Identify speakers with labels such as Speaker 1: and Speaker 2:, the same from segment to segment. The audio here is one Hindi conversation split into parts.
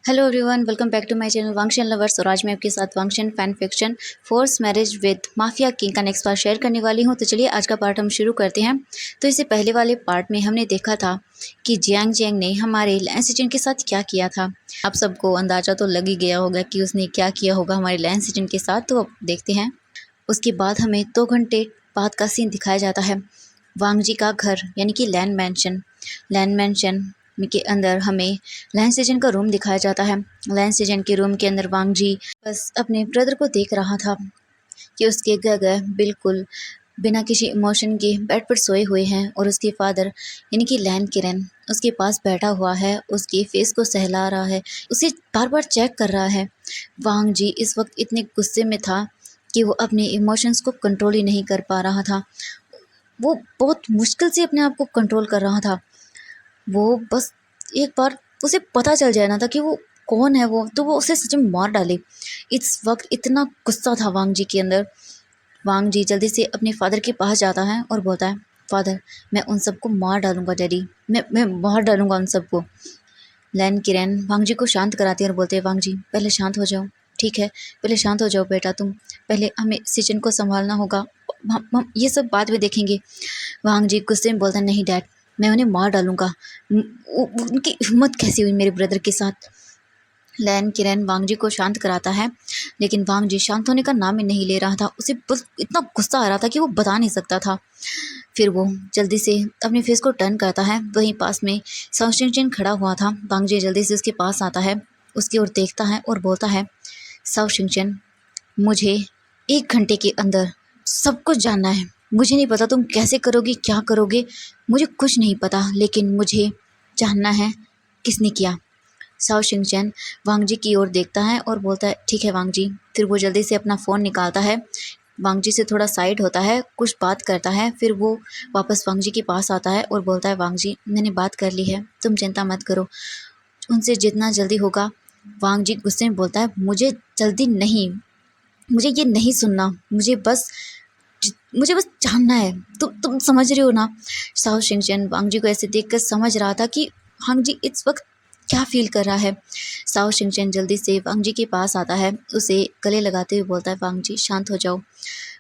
Speaker 1: Hello everyone, welcome back to my channel Wangxian lovers. और आज मैं आपके साथ Wangxian fan fiction forced marriage with mafia king का नेक्स्ट पार्ट शेयर करने वाली हूं। तो चलिए आज का पार्ट हम शुरू करते हैं। तो इससे पहले वाले पार्ट में हमने देखा था कि जियांग जियांग ने हमारे लैंस एजेंट के साथ क्या किया था। आप सबको अंदाजा तो लग ही गया होगा कि उसने क्या किया होगा हमारे लैंस एजेंट के साथ। तो अब देखते हैं। उसके बाद हमें 2 घंटे बाद का सीन दिखाया जाता है। वांग जी का घर यानी कि लैंड मैंशन के अंदर हमें लैंस एजेंट का रूम दिखाया जाता है। लैंस एजेंट के रूम के अंदर वांग जी बस अपने ब्रदर को देख रहा था कि उसके गगह बिल्कुल बिना किसी इमोशन के बेड पर सोए हुए हैं और उसके फादर यानी कि लैन किरण उसके पास बैठा हुआ है, उसके फेस को सहला रहा है, उसे बार बार चेक कर रहा है। वांग जी इस वक्त इतने गुस्से में था कि वो अपने इमोशंस को कंट्रोल ही नहीं कर पा रहा था। वो बहुत मुश्किल से अपने आप को कंट्रोल कर रहा था। वो बस एक बार उसे पता चल जाए ना था कि वो कौन है वो, तो वो उसे सच में मार डाले। इस वक्त इतना गुस्सा था वांग जी के अंदर। वांग जी जल्दी से अपने फादर के पास जाता है और बोलता है, फादर मैं उन सबको मार डालूंगा डैडी, मैं मार डालूंगा उन सबको। लैन किरण वांग जी को शांत कराती है और बोलते हैं, वांग जी पहले शांत हो जाओ, ठीक है, पहले शांत हो जाओ बेटा, तुम पहले हमें सिचन को संभालना होगा, हम ये सब बाद में देखेंगे। वांग जी गुस्से में बोलता है, नहीं डैड, मैं उन्हें मार डालूंगा। उनकी हिम्मत कैसी हुई मेरे ब्रदर के साथ। लैन किरण वांग जी को शांत कराता है, लेकिन वांग जी शांत होने का नाम ही नहीं ले रहा था। उसे बस इतना गुस्सा आ रहा था कि वो बता नहीं सकता था। फिर वो जल्दी से अपने फेस को टर्न करता है। वहीं पास में साउशिंगचन खड़ा हुआ था। वांग जी जल्दी से उसके पास आता है, उसकी ओर देखता है और बोलता है, साउशिंगचन मुझे 1 घंटे के अंदर सब कुछ जानना है। मुझे नहीं पता तुम कैसे करोगे, क्या करोगे, मुझे कुछ नहीं पता, लेकिन मुझे जानना है किसने किया। साओ शिंगचैन वांग जी की ओर देखता है और बोलता है, ठीक है वांग जी। फिर वो जल्दी से अपना फ़ोन निकालता है, वांग जी से थोड़ा साइड होता है, कुछ बात करता है। फिर वो वापस वांग जी के पास आता है और बोलता है, वांग जी मैंने बात कर ली है, तुम चिंता मत करो, उनसे जितना जल्दी होगा। वांग जी गुस्से में बोलता है, मुझे जल्दी नहीं, मुझे ये नहीं सुनना, मुझे बस जानना है। तुम समझ रहे हो ना। साओ शिंगचैन वांग जी को ऐसे देखकर समझ रहा था कि वांग जी इस वक्त क्या फील कर रहा है। साओ शिंगचैन जल्दी से वांग जी के पास आता है, उसे गले लगाते हुए बोलता है, वांग जी शांत हो जाओ।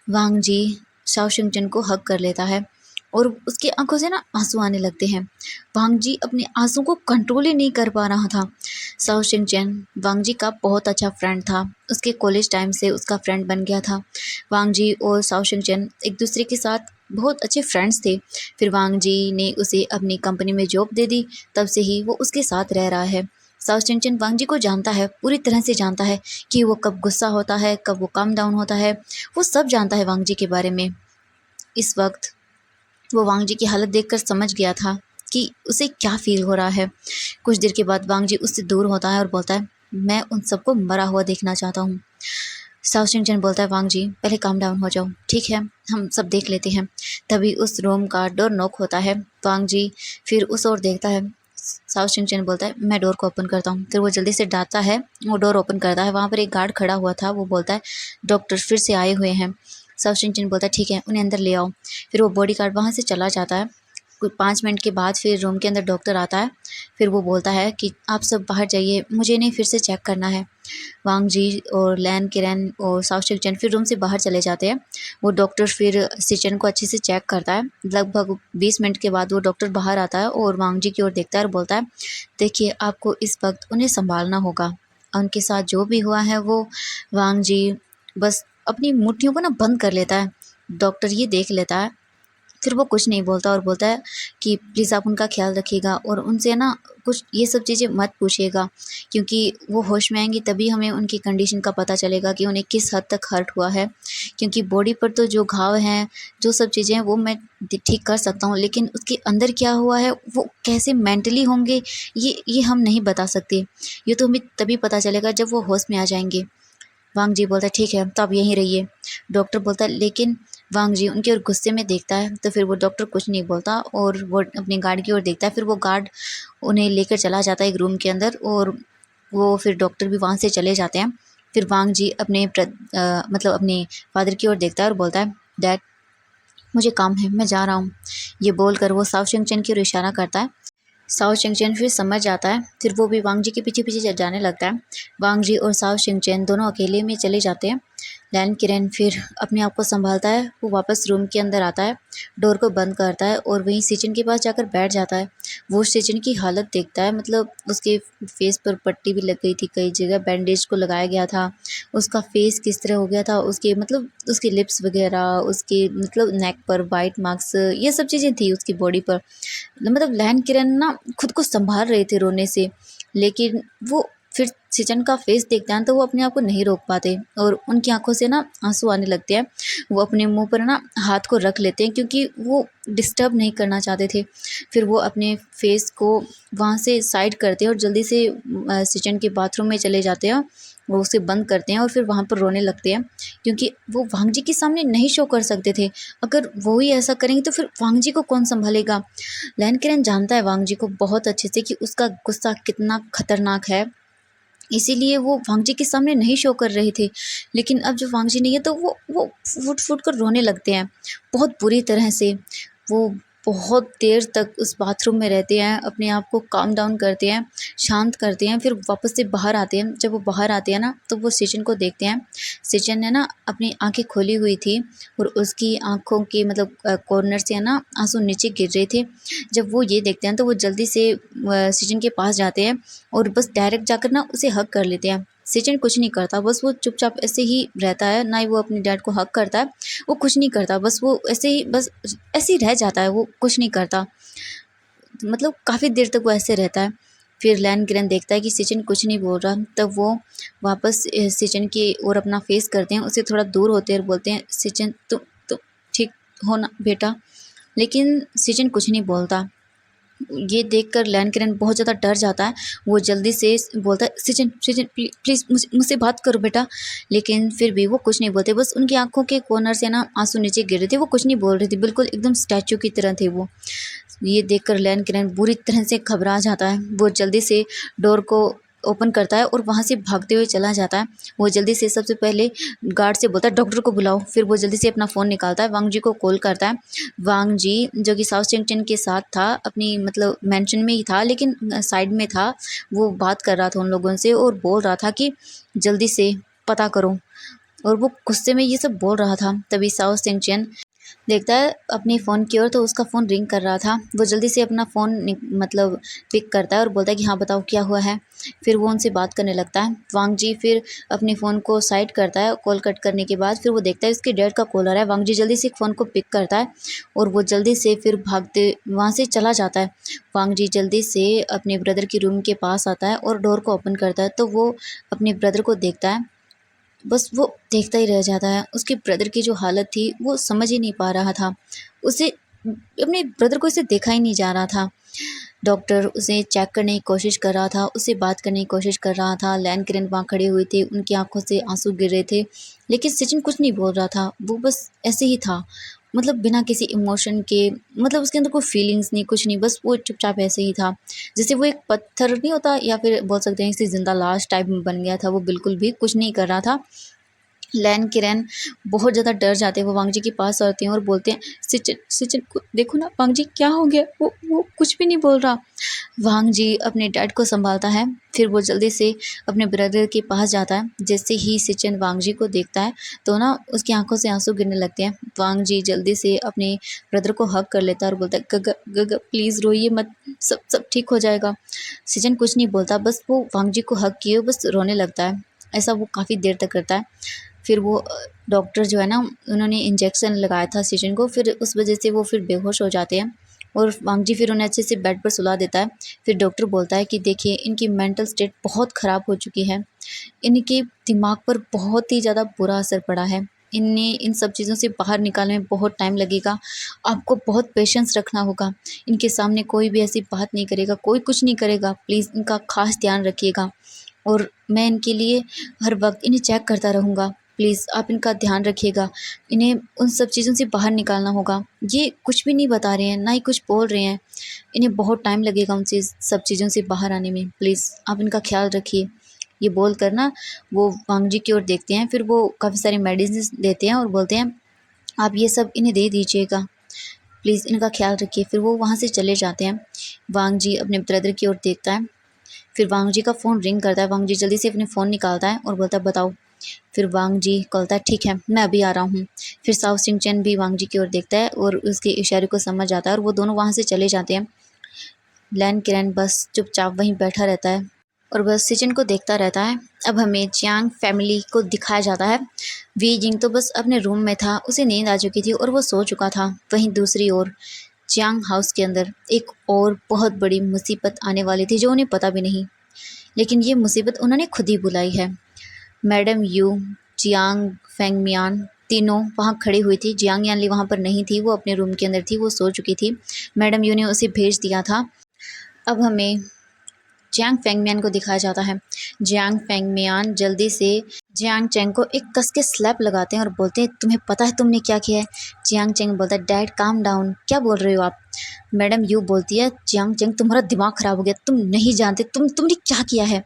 Speaker 1: वांग जी साओ शिंगचैन को हग कर लेता है और उसकी आंखों से ना आंसू आने लगते हैं। वांग जी अपने आंसू को कंट्रोल ही नहीं कर पा रहा था। साओ शिंगचैन वांग जी का बहुत अच्छा फ्रेंड था, उसके कॉलेज टाइम से उसका फ्रेंड बन गया था। वांग जी और साओ शिंगचैन एक दूसरे के साथ बहुत अच्छे फ्रेंड्स थे। फिर वांग जी ने उसे अपनी कंपनी में जॉब दे दी, तब से ही वो उसके साथ रह रहा है। साओ शिंगचैन वांग जी को जानता है, पूरी तरह से जानता है कि वो कब गुस्सा होता है, कब वो काम डाउन होता है, वो सब जानता है वांग जी के बारे में। इस वक्त वो वांग जी की हालत देखकर समझ गया था कि उसे क्या फील हो रहा है। कुछ देर के बाद वांग जी उससे दूर होता है और बोलता है, मैं उन सबको मरा हुआ देखना चाहता हूँ। साओ शिंगचैन बोलता है, वांग जी पहले काम डाउन हो जाओ, ठीक है, हम सब देख लेते हैं। तभी उस रूम का डोर नॉक होता है। वांग जी फिर उस ओर देखता है। साओ शिंगचैन बोलता है, मैं डोर को ओपन करता हूँ। फिर वो जल्दी से डांटता है, वो डोर ओपन करता है। वहाँ पर एक गार्ड खड़ा हुआ था, वो बोलता है, डॉक्टर फिर से आए हुए हैं। साओ शिंगचैन बोलता है, ठीक है, उन्हें अंदर ले आओ। फिर वो बॉडी गार्ड वहाँ से चला जाता है। कुछ 5 मिनट के बाद फिर रूम के अंदर डॉक्टर आता है। फिर वो बोलता है कि आप सब बाहर जाइए, मुझे इन्हें फिर से चेक करना है। वांग जी और लैन किरण और साओ शिंगचैन फिर रूम से बाहर चले जाते हैं। वो डॉक्टर फिर सिचन को अच्छे से चेक करता है। लगभग 20 मिनट के बाद वो डॉक्टर बाहर आता है और वांग जी की ओर देखता है और बोलता है, देखिए आपको इस वक्त उन्हें संभालना होगा। उनके साथ जो भी हुआ है वो वांग जी बस अपनी मुट्ठियों को ना बंद कर लेता है। डॉक्टर ये देख लेता है, फिर वो कुछ नहीं बोलता और बोलता है कि प्लीज़ आप उनका ख्याल रखिएगा और उनसे ना कुछ ये सब चीज़ें मत पूछिएगा, क्योंकि वो होश में आएंगी तभी हमें उनकी कंडीशन का पता चलेगा कि उन्हें किस हद तक हर्ट हुआ है। क्योंकि बॉडी पर तो जो घाव हैं, जो सब चीज़ें हैं, वो मैं ठीक कर सकता हूँ, लेकिन उसके अंदर क्या हुआ है, वो कैसे मेंटली होंगे, ये हम नहीं बता सकते। ये तो हमें तभी पता चलेगा जब वो होश में आ जाएंगे। वांग जी बोलता है, ठीक है, तो आप यहीं रहिए। डॉक्टर बोलता है, लेकिन वांग जी उनकी ओर गुस्से में देखता है। तो फिर वो डॉक्टर कुछ नहीं बोलता और वो अपनी गार्ड की ओर देखता है। फिर वो गार्ड उन्हें लेकर चला जाता है एक रूम के अंदर और वो फिर डॉक्टर भी वहाँ से चले जाते हैं। फिर वांग जी मतलब अपने फादर की ओर देखता है और बोलता है, डैड मुझे काम है, मैं जा रहा हूँ। ये बोलकर वो साओ शिंगचैन की ओर इशारा करता है। साओ शिंगचैन फिर समझ जाता है, फिर वो भी वांग जी के पीछे पीछे जाने लगता है। वांग जी और साओ शिंगचैन दोनों अकेले में चले जाते हैं। लैन किरण फिर अपने आप को संभालता है, वो वापस रूम के अंदर आता है, डोर को बंद करता है और वहीं सिचन के पास जाकर बैठ जाता है। वो सिचन की हालत देखता है, मतलब उसके फेस पर पट्टी भी लग गई थी, कई जगह बैंडेज को लगाया गया था, उसका फेस किस तरह हो गया था, उसके मतलब उसके लिप्स वगैरह, उसके मतलब नेक पर वाइट मार्क्स, ये सब चीज़ें थी उसकी बॉडी पर। मतलब लैन किरण ना खुद को संभाल रहे थे रोने से, लेकिन वो फिर सिचन का फेस देखते हैं तो वो अपने आप को नहीं रोक पाते और उनकी आंखों से ना आंसू आने लगते हैं। वो अपने मुंह पर ना हाथ को रख लेते हैं क्योंकि वो डिस्टर्ब नहीं करना चाहते थे। फिर वो अपने फेस को वहाँ से साइड करते हैं और जल्दी से सिचन के बाथरूम में चले जाते हैं। वो उसे बंद करते हैं और फिर वहाँ पर रोने लगते हैं क्योंकि वो वांग जी के सामने नहीं शो कर सकते थे। अगर वो ही ऐसा करेंगे तो फिर वांग जी को कौन संभालेगा। लैन किरण जानता है वांग जी को बहुत अच्छे से कि उसका गुस्सा कितना खतरनाक है, इसीलिए वो वांग जी के सामने नहीं शो कर रहे थे। लेकिन अब जब वांग जी नहीं है तो वो फूट फूट कर रोने लगते हैं बहुत बुरी तरह से। वो बहुत देर तक उस बाथरूम में रहते हैं, अपने आप को काम डाउन करते हैं, शांत करते हैं, फिर वापस से बाहर आते हैं। जब वो बाहर आते हैं ना तो वो सिचन को देखते हैं। सिचन ने ना अपनी आंखें खोली हुई थी और उसकी आंखों के मतलब कॉर्नर से है ना आंसू नीचे गिर रहे थे। जब वो ये देखते हैं तो वो जल्दी से सिचन के पास जाते हैं और बस डायरेक्ट जाकर ना उसे हग कर लेते हैं। सिचन कुछ नहीं करता, बस वो चुपचाप ऐसे ही रहता है, ना ही वो अपने डैड को हग करता है, वो कुछ नहीं करता, बस वो ऐसे ही बस ऐसे ही रह जाता है, वो कुछ नहीं करता। मतलब काफ़ी देर तक वो ऐसे रहता है। फिर लैन किरण देखता है कि सिचन कुछ नहीं बोल रहा, तब वो वापस सिचन की ओर अपना फेस करते हैं, उससे थोड़ा दूर होते हैं और बोलते हैं सिचन तुम ठीक हो ना बेटा। लेकिन सिचन कुछ नहीं बोलता। ये देखकर लैन किरण बहुत ज़्यादा डर जाता है। वो जल्दी से बोलता है सिचन सिचन प्लीज़ मुझसे बात करो बेटा। लेकिन फिर भी वो कुछ नहीं बोलते, बस उनकी आंखों के कॉर्नर से ना आंसू नीचे गिर रहे थे, वो कुछ नहीं बोल रहे थे, बिल्कुल एकदम स्टैचू की तरह थे वो। ये देखकर लैन किरण बुरी तरह से घबरा जाता है। वो जल्दी से डोर को ओपन करता है और वहाँ से भागते हुए चला जाता है। वो जल्दी से सबसे पहले गार्ड से बोलता है डॉक्टर को बुलाओ। फिर वो जल्दी से अपना फ़ोन निकालता है, वांग जी को कॉल करता है। वांग जी जो कि साउथ चिंगचन के साथ था, अपनी मतलब मेंशन में ही था लेकिन साइड में था, वो बात कर रहा था उन लोगों से और बोल रहा था कि जल्दी से पता करो। और वो गुस्से में ये सब बोल रहा था, तभी साउथ चिंगचन देखता है अपने फ़ोन की ओर तो उसका फ़ोन रिंग कर रहा था। वो जल्दी से अपना फ़ोन मतलब पिक करता है और बोलता है कि हाँ बताओ क्या हुआ है। फिर वो उनसे बात करने लगता है। वांग जी फिर अपने फ़ोन को साइड करता है, कॉल कट करने के बाद फिर वो देखता है उसके डैड का कॉल आ रहा है। वांग जी जल्दी से फ़ोन को पिक करता है और वो जल्दी से फिर भागते वहाँ से चला जाता है। वांग जी जल्दी से अपने ब्रदर के रूम के पास आता है और डोर को ओपन करता है तो वो अपने ब्रदर को देखता है। बस वो देखता ही रह जाता है। उसके ब्रदर की जो हालत थी वो समझ ही नहीं पा रहा था। उसे अपने ब्रदर को इसे देखा ही नहीं जा रहा था। डॉक्टर उसे चेक करने की कोशिश कर रहा था, उससे बात करने की कोशिश कर रहा था। लैन किरण वहाँ खड़े हुए थे, उनकी आंखों से आंसू गिर रहे थे, लेकिन सचिन कुछ नहीं बोल रहा था। वो बस ऐसे ही था, मतलब बिना किसी इमोशन के, मतलब उसके अंदर कोई फीलिंग्स नहीं, कुछ नहीं, बस वो चुपचाप ऐसे ही था जैसे वो एक पत्थर नहीं होता या फिर बोल सकते हैं किसी जिंदा लाश टाइप में बन गया था। वो बिल्कुल भी कुछ नहीं कर रहा था। लैन किरण बहुत ज़्यादा डर जाते हैं। वो वांग जी के पास आते हैं और बोलते हैं सिचन सिचन को देखो ना वांग जी क्या हो गया, वो कुछ भी नहीं बोल रहा। वांग जी अपने डैड को संभालता है, फिर वो जल्दी से अपने ब्रदर के पास जाता है। जैसे ही सिचन वांग जी को देखता है तो ना उसकी आंखों से आंसू गिरने लगते हैं। वांग जी जल्दी से अपने ब्रदर को हग कर लेता है और बोलता है गगा गगा प्लीज़ रोइए मत, सब सब ठीक हो जाएगा। सिचन कुछ नहीं बोलता, बस वो वांग जी को हग किए बस रोने लगता है। ऐसा वो काफ़ी देर तक करता है। फिर वो डॉक्टर जो है ना उन्होंने इंजेक्शन लगाया था सिचन को, फिर उस वजह से वो फिर बेहोश हो जाते हैं और वांग जी फिर उन्हें अच्छे से बेड पर सुला देता है। फिर डॉक्टर बोलता है कि देखिए इनकी मेंटल स्टेट बहुत ख़राब हो चुकी है, इनके दिमाग पर बहुत ही ज़्यादा बुरा असर पड़ा है, इन्हें इन सब चीज़ों से बाहर निकालने में बहुत टाइम लगेगा, आपको बहुत पेशेंस रखना होगा। इनके सामने कोई भी ऐसी बात नहीं करेगा, कोई कुछ नहीं करेगा, प्लीज़ इनका खास ध्यान रखिएगा और मैं इनके लिए हर वक्त इन्हें चेक करता रहूँगा। प्लीज़ आप इनका ध्यान रखिएगा, इन्हें उन सब चीज़ों से बाहर निकालना होगा। ये कुछ भी नहीं बता रहे हैं, ना ही कुछ बोल रहे हैं, इन्हें बहुत टाइम लगेगा उन सब चीज़ों से बाहर आने में, प्लीज़ आप इनका ख्याल रखिए। ये बोल कर ना वो वांग जी की ओर देखते हैं, फिर वो काफ़ी सारी मेडिसिन देते हैं और बोलते हैं आप ये सब इन्हें दे दीजिएगा, प्लीज़ इनका ख्याल रखिए। फिर वो वहाँ से चले जाते हैं। वांग जी अपने ब्रदर की ओर देखता है। फिर वांग जी का फ़ोन रिंग करता है। वांग जी जल्दी से अपने फ़ोन निकालता है और बोलता है बताओ। फिर वांग जी बोलता है ठीक है, मैं अभी आ रहा हूँ। फिर साओ सिंह-चेन भी वांग जी की ओर देखता है और उसके इशारे को समझ आता है और वो दोनों वहाँ से चले जाते हैं। लैन किरण बस चुपचाप वहीं बैठा रहता है और बस सिचन को देखता रहता है। अब हमें जियांग फैमिली को दिखाया जाता है। वी जिंग तो बस अपने रूम में था, उसे नींद आ चुकी थी और वो सो चुका था। वहीं दूसरी ओर जियांग हाउस के अंदर एक और बहुत बड़ी मुसीबत आने वाली थी जो उन्हें पता भी नहीं, लेकिन ये मुसीबत उन्होंने खुद ही बुलाई है। मैडम यू, जियांग फेंगमियान तीनों वहाँ खड़ी हुई थी। जियांग यानली वहाँ पर नहीं थी, वो अपने रूम के अंदर थी, वो सो चुकी थी। मैडम यू ने उसे भेज दिया था। अब हमें जियांग फेंगमियान को दिखाया जाता है। जियांग फेंगमियान जल्दी से जियांग चेंग को एक कस के स्लैप लगाते हैं और बोलते हैं तुम्हें पता है तुमने क्या किया है। जियांग चेंग बोलता है डैड काम डाउन, क्या बोल रहे हो आप। मैडम यू बोलती है जियांग चेंग तुम्हारा दिमाग खराब हो गया, तुम नहीं जानते तुमने क्या किया है।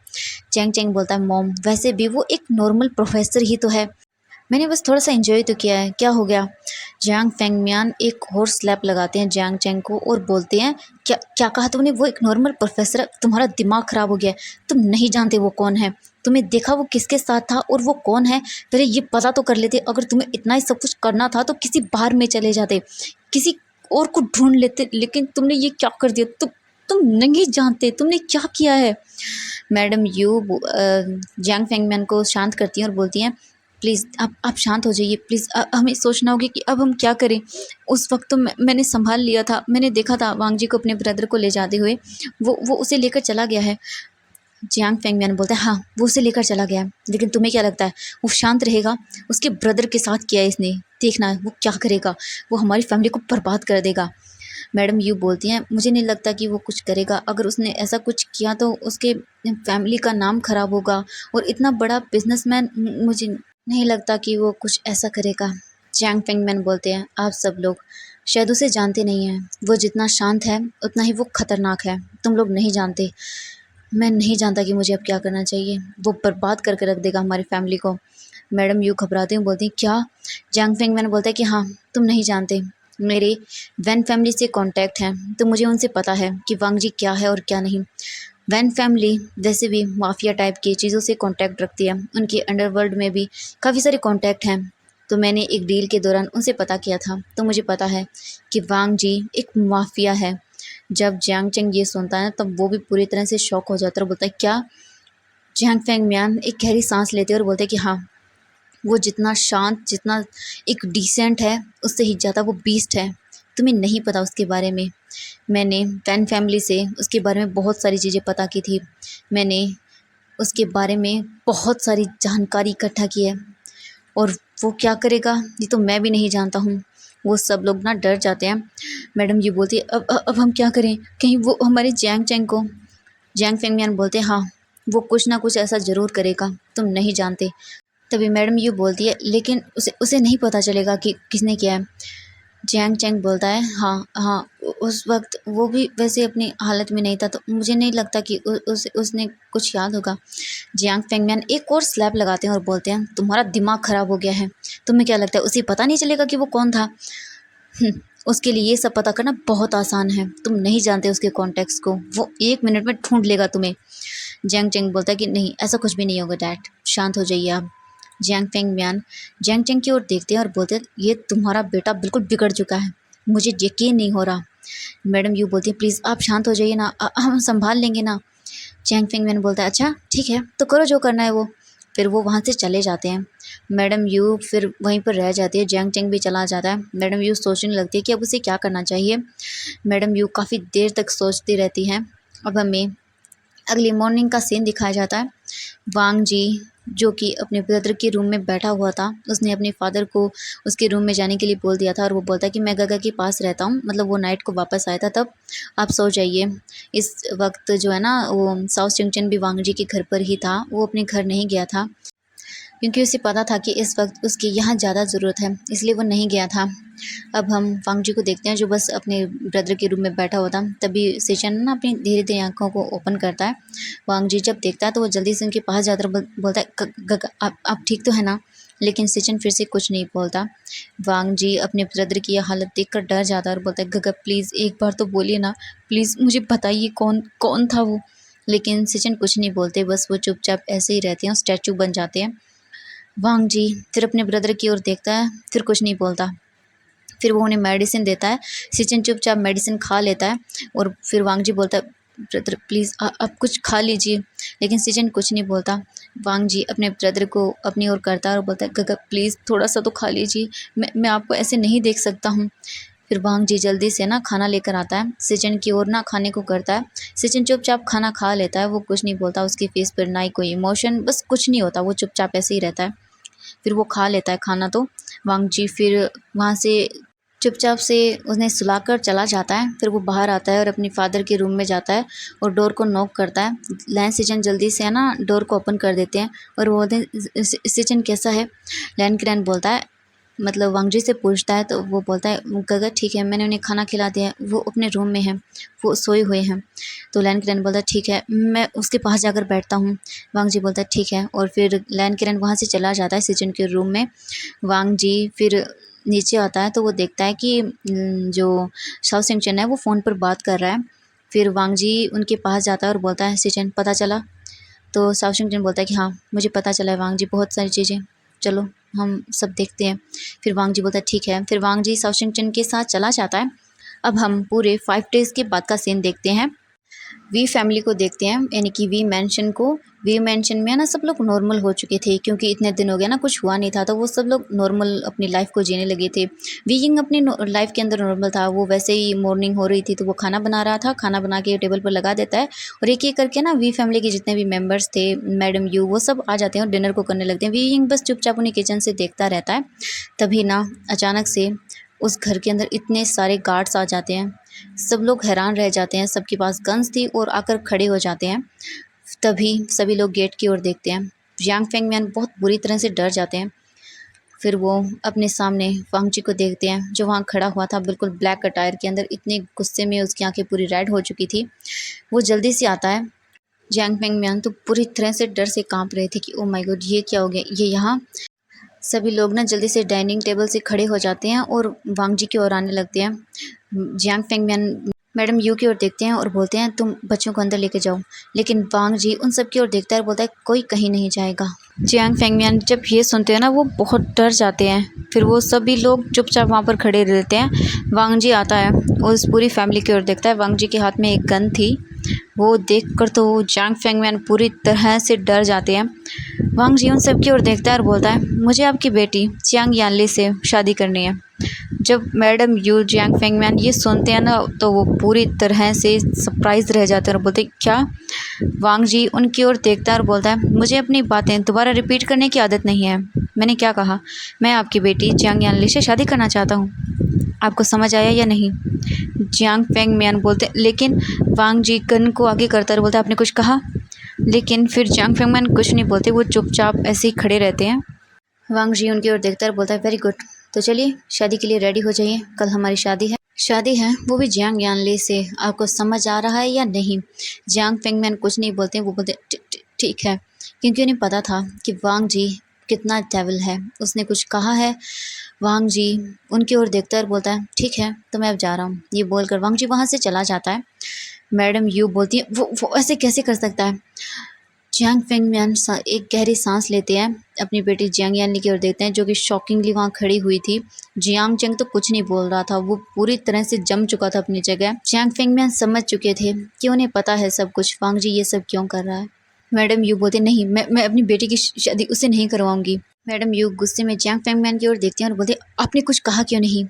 Speaker 1: जियांग चेंग बोलता है मॉम वैसे भी वो एक नॉर्मल प्रोफेसर ही तो है, मैंने बस थोड़ा सा एंजॉय तो किया है, क्या हो गया। जियांग फेंगमियान एक और स्लैप लगाते हैं जियांग चेंग को और बोलते हैं क्या क्या कहा तुमने, वो एक नॉर्मल प्रोफेसर है, तुम्हारा दिमाग खराब हो गया है, तुम नहीं जानते वो कौन है, तुम्हें देखा वो किसके साथ था और वो कौन है, पहले ये पता तो कर लेते। अगर तुम्हें इतना ही सब कुछ करना था तो किसी बाहर में चले जाते, किसी और को ढूंढ लेते, लेकिन तुमने ये क्या कर दिया, तुम नहीं जानते तुमने क्या किया है। मैडम यू जियांग फेंगमियान को शांत करती हैं और बोलती हैं प्लीज़ आप शांत हो जाइए प्लीज़, हमें सोचना होगा कि अब हम क्या करें। उस वक्त तो मैंने संभाल लिया था, मैंने देखा था वांग जी को अपने ब्रदर को ले जाते हुए, वो उसे लेकर चला गया है। जियांग फेंगमियान बोलता है हाँ वो उसे लेकर चला गया है, लेकिन तुम्हें क्या लगता है वो शांत रहेगा, उसके ब्रदर के साथ किया है इसने, देखना वो क्या करेगा, वो हमारी फैमिली को बर्बाद कर देगा। मैडम यू बोलती हैं मुझे नहीं लगता कि वो कुछ करेगा, अगर उसने ऐसा कुछ किया तो उसके फैमिली का नाम खराब होगा और इतना बड़ा बिजनेसमैन, मुझे नहीं लगता कि वो कुछ ऐसा करेगा। जियांग फेंगमियान बोलते हैं आप सब लोग शायद उसे जानते नहीं हैं, वो जितना शांत है उतना ही वो खतरनाक है, तुम लोग नहीं जानते। मैं नहीं जानता कि मुझे अब क्या करना चाहिए, वो बर्बाद करके रख देगा हमारी फैमिली को। मैडम यू घबराते हुए बोलती हैं क्या। जियांग फेंगमियान बोलता है कि हाँ तुम नहीं जानते, मेरे वैन फैमिली से कांटेक्ट है तो मुझे उनसे पता है कि वांग जी क्या है और क्या नहीं। वैन फैमिली वैसे भी माफिया टाइप की चीज़ों से कांटेक्ट रखती है, उनके अंडरवर्ल्ड में भी काफ़ी सारे कांटेक्ट हैं, तो मैंने एक डील के दौरान उनसे पता किया था, तो मुझे पता है कि वांग जी एक माफिया है। जब जियांग चेंग ये सुनता है तब वो भी पूरी तरह से शॉक हो जाता है और बोलता है क्या। जियांग फेंगमियान एक गहरी सांस लेते हैं और बोलते हैं कि हाँ वो जितना शांत, जितना एक डिसेंट है, उससे ही ज़्यादा वो बीस्ट है, तुम्हें नहीं पता उसके बारे में। मैंने वैन फैमिली से उसके बारे में बहुत सारी चीज़ें पता की थी, मैंने उसके बारे में बहुत सारी जानकारी इकट्ठा की है और वो क्या करेगा ये तो मैं भी नहीं जानता हूँ। वो सब लोग ना डर जाते हैं। मैडम ये बोलती है अब हम क्या करें, कहीं वो हमारे जियांग चेंग को। जियांग फेंगमियान बोलते हैं हाँ वो कुछ ना कुछ ऐसा ज़रूर करेगा, तुम नहीं जानते। तभी मैडम यू बोलती है लेकिन उसे उसे नहीं पता चलेगा कि किसने किया है। जियांग चेंग बोलता है हाँ हाँ उस वक्त वो भी वैसे अपनी हालत में नहीं था, तो मुझे नहीं लगता कि उसने कुछ याद होगा। जियांग फेंगमियान एक और स्लैप लगाते हैं और बोलते हैं तुम्हारा दिमाग ख़राब हो गया है, तुम्हें क्या लगता है उसे पता नहीं चलेगा कि वो कौन था। उसके लिए ये सब पता करना बहुत आसान है, तुम नहीं जानते उसके कॉन्टेक्स्ट को, वो 1 मिनट में ढूंढ लेगा तुम्हें। जियांग चेंग बोलता है कि नहीं ऐसा कुछ भी नहीं होगा डैड, शांत हो जाइए आप। जियांग फेंगमियान जियांग चेंग की ओर देखते हैं और बोलते हैं ये तुम्हारा बेटा बिल्कुल बिगड़ चुका है, मुझे यकीन नहीं हो रहा। मैडम यू बोलती है प्लीज़ आप शांत हो जाइए ना, हम संभाल लेंगे ना। जियांग फेंगमियान बोलता है अच्छा ठीक है तो करो जो करना है वो। फिर वो वहाँ से चले जाते हैं। मैडम यू फिर वहीं पर रह जाती है, जियांग चेंग भी चला जाता है। मैडम यू सोचने लगती है कि अब उसे क्या करना चाहिए। मैडम यू काफ़ी देर तक सोचती रहती हैं। अब हमें अगली मॉर्निंग का सीन दिखाया जाता है। वांग जी जो कि अपने ब्रदर के रूम में बैठा हुआ था, उसने अपने फादर को उसके रूम में जाने के लिए बोल दिया था और वो बोलता है कि मैं गगा के पास रहता हूँ, मतलब वो नाइट को वापस आया था तब, आप सो जाइए। इस वक्त जो है ना वो साउथ चिंगचन भी वांग जी के घर पर ही था, वो अपने घर नहीं गया था क्योंकि उसे पता था कि इस वक्त उसकी यहाँ ज़्यादा ज़रूरत है, इसलिए वो नहीं गया था। अब हम वांग जी को देखते हैं जो बस अपने ब्रदर के रूम में बैठा हुआ था। तभी सेशन ना अपनी धीरे धीरे आंखों को ओपन करता है। वांग जी जब देखता है तो वो जल्दी से उनके पास जाकर बोलता है आप ठीक तो है ना। लेकिन सिचन फिर से कुछ नहीं बोलता। वांग जी अपने ब्रदर की यह हालत देखकर डर जाता है और बोलता है, गगा प्लीज़ एक बार तो बोलिए ना, प्लीज़ मुझे बताइए कौन कौन था वो। लेकिन सिचन कुछ नहीं बोलते, बस वो चुपचाप ऐसे ही रहते हैं और स्टैचू बन जाते हैं। वांग जी फिर अपने ब्रदर की ओर देखता है, फिर कुछ नहीं बोलता। फिर वो उन्हें मेडिसिन देता है। सिचन चुपचाप मेडिसिन खा लेता है और फिर वांग जी बोलता है, ब्रदर प्लीज़ आप कुछ खा लीजिए। लेकिन सिचन कुछ नहीं बोलता। वांग जी अपने ब्रदर को अपनी ओर करता है और बोलता है, गगा प्लीज़ थोड़ा सा तो खा लीजिए, मैं आपको ऐसे नहीं देख सकता हूँ। फिर वांग जी जल्दी से ना खाना लेकर आता है, सिचन की ओर ना खाने को करता है। सिचन चुपचाप खाना खा लेता है, वो कुछ नहीं बोलता, उसके फेस पर ना ही कोई इमोशन, बस कुछ नहीं होता, वो चुपचाप ऐसे ही रहता है। फिर वो खा लेता है खाना तो वांग जी फिर वहाँ से चुपचाप से उन्हें सुलाकर चला जाता है। फिर वो बाहर आता है और अपनी फादर के रूम में जाता है और डोर को नॉक करता है। लैन सिचन जल्दी से है ना डोर को ओपन कर देते हैं और वो बोलते हैं, सिचन कैसा है। लैन क्रैन बोलता है, मतलब वांग जी से पूछता है तो वो बोलता है, गगा ठीक है, मैंने उन्हें खाना खिला दिया है, वो अपने रूम में है, वो सोए हुए हैं। तो लैन किरण बोलता है ठीक है, मैं उसके पास जाकर बैठता हूँ। वांग जी बोलता है ठीक है, और फिर लैन किरण वहाँ से चला जाता है सिचन के रूम में। वांग जी फिर नीचे आता है तो वो देखता है कि जो शाओ सिंचन है वो फ़ोन पर बात कर रहा है। फिर वांग जी उनके पास जाता है और बोलता है, सिचन पता चला। तो शाओ सिंचन बोलता है कि हाँ मुझे पता चला है वांग जी, बहुत सारी चीज़ें, चलो हम सब देखते हैं। फिर वांग जी बोलता है ठीक है। फिर वांग जी शाओ सिंचन के साथ चला जाता है। अब हम पूरे 5 डेज़ के बाद का सीन देखते हैं। वी फैमिली को देखते हैं, यानी कि वी मैंशन को। वी मैंशन में ना सब लोग नॉर्मल हो चुके थे, क्योंकि इतने दिन हो गया ना कुछ हुआ नहीं था, तो वो सब लोग नॉर्मल अपनी लाइफ को जीने लगे थे। वी यिंग अपनी लाइफ के अंदर नॉर्मल था, वो वैसे ही मॉर्निंग हो रही थी तो वो खाना बना रहा था, खाना बना के टेबल पर लगा देता है और एक एक करके ना वी फैमिली के जितने भी मेम्बर्स थे, मैडम यू, वो सब आ जाते हैं और डिनर को करने लगते हैं। वी यिंग बस चुपचाप उन्हें किचन से देखता रहता है। तभी ना अचानक से उस घर के अंदर इतने सारे गार्ड्स आ जाते हैं। सब लोग हैरान रह जाते हैं, सबके पास गन्स थी और आकर खड़े हो जाते हैं। तभी सभी लोग गेट की ओर देखते हैं। यांग फेंगमियान बहुत बुरी तरह से डर जाते हैं। फिर वो अपने सामने वांग जी को देखते हैं, जो वहाँ खड़ा हुआ था बिल्कुल ब्लैक अटायर के अंदर, इतने गुस्से में उसकी आंखें पूरी रेड हो चुकी थी। वो जल्दी से आता है। जैंग फेंगमियान तो पूरी तरह से डर से कांप रहे थे कि ओ माय गॉड ये क्या हो गया, ये यहाँ। सभी लोग ना जल्दी से डाइनिंग टेबल से खड़े हो जाते हैं और वांग जी की ओर आने लगते हैं। जियांग फेंगमियान मैडम यू की ओर देखते हैं और बोलते हैं, तुम बच्चों को अंदर लेके जाओ। लेकिन वांग जी उन सब की ओर देखता है और बोलता है, कोई कहीं नहीं जाएगा। जियांग फेंगमियान जब ये सुनते हैं ना वो बहुत डर जाते हैं। फिर वो सभी लोग चुपचाप वहाँ पर खड़े रहते हैं। वांग जी आता है, उस पूरी फैमिली की ओर देखता है। वांग जी के हाथ में एक गन थी। वो देखकर तो जियांग फेंगमियान पूरी तरह से डर जाते हैं। वांग जी उन सब की ओर देखता है और बोलता है, मुझे आपकी बेटी चियांग यानली से शादी करनी है। जब मैडम यू जियांग फेंगमियान ये सुनते हैं ना तो वो पूरी तरह से सरप्राइज रह जाते हैं और बोलते, क्या। वांग जी उनकी ओर देखता है और बोलता है, मुझे अपनी बातें दोबारा रिपीट करने की आदत नहीं है। मैंने क्या कहा, मैं आपकी बेटी जियांग यानली से शादी करना चाहता हूँ। आपको समझ आया या नहीं। जियांग फेंगमियान बोलते, लेकिन वांग जी गन को आगे करता है और बोलता है, आपने कुछ कहा। लेकिन फिर जियांग फेंगमियान कुछ नहीं बोलते, वो चुपचाप ऐसे ही खड़े रहते हैं। वांग जी उनकी ओर देखता है और बोलता है, वेरी गुड, तो चलिए शादी के लिए रेडी हो जाइए, कल हमारी शादी है, वो भी जियांग यानली से। आपको समझ आ रहा है या नहीं। जियांग फेंगमियान कुछ नहीं बोलते, वो बोलते ठीक है, क्योंकि उन्हें पता था कि वांग जी कितना डेविल है, उसने कुछ कहा है। वांग जी उनकी ओर देखता है और बोलता है, ठीक है तो मैं अब जा रहा हूँ। ये बोलकर वांग जी वहाँ से चला जाता है। मैडम यू बोलती है, वो ऐसे कैसे कर सकता है। जियांग फेंगमियान एक गहरी सांस लेते हैं, अपनी बेटी जियांग यानली की ओर देखते हैं, जो कि शॉकिंगली वहाँ खड़ी हुई थी। जियांग चंग तो कुछ नहीं बोल रहा था, वो पूरी तरह से जम चुका था अपनी जगह। जियांग फेंगमियान समझ चुके थे कि उन्हें पता है सब कुछ, वांग जी ये सब क्यों कर रहा है। मैडम यू बोलते, नहीं, मैं अपनी बेटी की शादी उससे नहीं करवाऊंगी। मैडम यू गुस्से में जियांग फेंगमियान की ओर देखते हैं और बोलते, आपने कुछ कहा क्यों नहीं।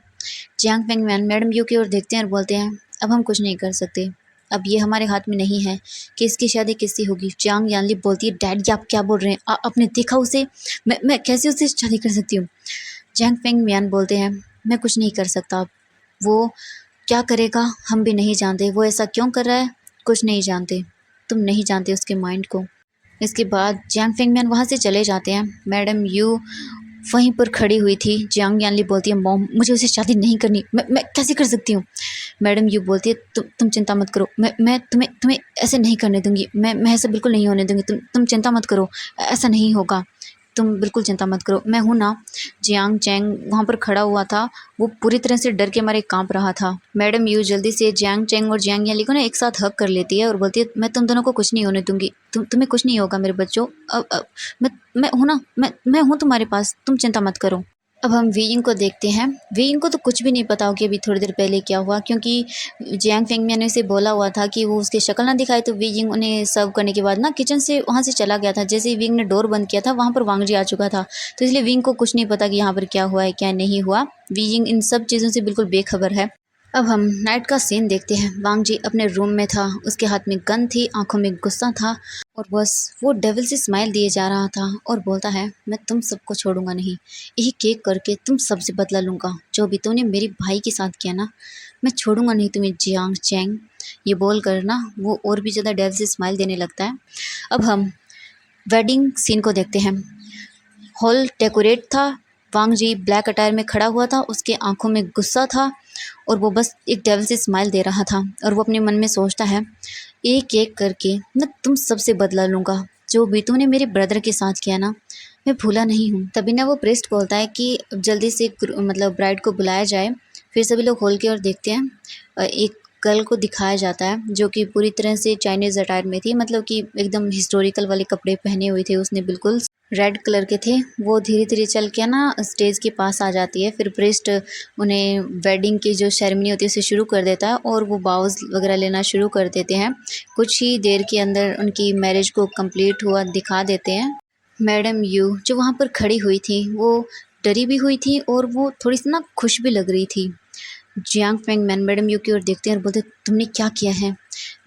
Speaker 1: जियांग फेंगमियान मैडम यू की ओर देखते हैं और बोलते हैं, अब हम कुछ नहीं कर सकते, अब ये हमारे हाथ में नहीं है कि इसकी शादी किससे होगी। जियांग यानली बोलती है, डैड ये आप क्या बोल रहे हैं, आपने देखा उसे, मैं कैसे उससे शादी कर सकती हूँ। जियांग फेंगमियान बोलते हैं, मैं कुछ नहीं कर सकता, वो क्या करेगा हम भी नहीं जानते, वो ऐसा क्यों कर रहा है कुछ नहीं जानते, तुम नहीं जानते उसके माइंड को। इसके बाद जियांग फेंगमियान वहाँ से चले जाते हैं। मैडम यू वहीं पर खड़ी हुई थी। जियांग यानली बोलती है, मॉम मुझे उसे शादी नहीं करनी, मैं कैसे कर सकती हूँ। मैडम यू बोलती है, तुम चिंता मत करो, मैं तुम्हें ऐसे नहीं करने दूंगी, मैं ऐसा बिल्कुल नहीं होने दूंगी, तुम चिंता मत करो, ऐसा नहीं होगा, तुम बिल्कुल चिंता मत करो, मैं हूँ ना। जियांग चैंग वहाँ पर खड़ा हुआ था, वो पूरी तरह से डर के मारे काँप रहा था। मैडम यू जल्दी से जियांग चैंग और जियांग याली को ना एक साथ हग कर लेती है और बोलती है, मैं तुम दोनों को कुछ नहीं होने दूँगी, तुम्हें कुछ नहीं होगा मेरे बच्चों। मैं हूँ ना, मैं हूँ तुम्हारे पास, तुम चिंता मत करो। अब हम वीइंग को देखते हैं। वीइंग को तो कुछ भी नहीं पता होगा कि अभी थोड़ी देर पहले क्या हुआ, क्योंकि जियांग फेंगमिया ने उसे बोला हुआ था कि वो उसकी शक्ल ना दिखाए। तो वीइंग उन्हें सर्व करने के बाद ना किचन से वहाँ से चला गया था। जैसे ही वीइंग ने डोर बंद किया था, वहाँ पर वांग जी आ चुका था। तो इसलिए वीइंग को कुछ नहीं पता कि यहाँ पर क्या हुआ है क्या नहीं हुआ। वीइंग इन सब चीज़ों से बिल्कुल बेखबर है। अब हम नाइट का सीन देखते हैं। वांग जी अपने रूम में था, उसके हाथ में गन थी, आंखों में गुस्सा था और बस वो डेविल से स्माइल दिए जा रहा था और बोलता है, मैं तुम सबको छोड़ूंगा नहीं, एक एक करके तुम सबसे बदला लूँगा। जो भी तुमने मेरे भाई के साथ किया ना, मैं छोड़ूंगा नहीं तुम्हें जियांग चैंग। ये बोल कर ना वो और भी ज़्यादा डेविल से स्माइल देने लगता है। अब हम वेडिंग सीन को देखते हैं। हॉल डेकोरेट था। वांग जी ब्लैक अटायर में खड़ा हुआ था, उसके आंखों में गुस्सा था और वो बस एक डेविल से स्माइल दे रहा था और वो अपने मन में सोचता है, एक एक करके मैं तुम सबसे बदला लूँगा। जो भी तूने मेरे ब्रदर के साथ किया ना, मैं भूला नहीं हूँ। तभी ना वो प्रेस्ट बोलता है कि जल्दी से मतलब ब्राइड को बुलाया जाए। फिर सभी लोग हॉल की ओर देखते हैं। एक गर्ल को दिखाया जाता है जो कि पूरी तरह से चाइनीज़ अटायर में थी, मतलब कि एकदम हिस्टोरिकल वाले कपड़े पहने हुए थे उसने, बिल्कुल रेड कलर के थे। वो धीरे धीरे चल के ना स्टेज के पास आ जाती है। फिर प्रिस्ट उन्हें वेडिंग की जो सेरेमनी होती है उसे शुरू कर देता है और वो बाउज वगैरह लेना शुरू कर देते हैं। कुछ ही देर के अंदर उनकी मैरिज को कंप्लीट हुआ दिखा देते हैं। मैडम यू जो वहाँ पर खड़ी हुई थी, वो डरी भी हुई थी और वो थोड़ी सी ना खुश भी लग रही थी। Jiang Feng man madam you की ओर देखते हैं और बोलते, तुमने क्या किया है।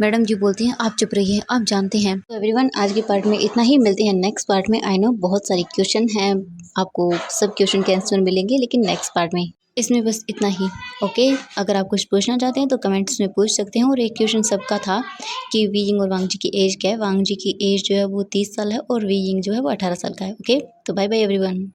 Speaker 1: मैडम यू बोलती हैं, आप चुप रहिए, आप जानते हैं। तो एवरीवन, आज के पार्ट में इतना ही। मिलते हैं नेक्स्ट पार्ट में। आई नो बहुत सारे क्वेश्चन हैं, आपको सब क्वेश्चन के आंसर मिलेंगे, लेकिन नेक्स्ट पार्ट में। इसमें बस इतना ही। ओके, अगर आप कुछ पूछना चाहते हैं तो कमेंट्स में पूछ सकते हैं। और एक क्वेश्चन सबका था कि वी यिंग और वांग जी की एज क्या है। वांग जी की एज जो है वो 30 साल है और वी यिंग जो है वो 18 साल का है। ओके, तो बाय बाय एवरीवन।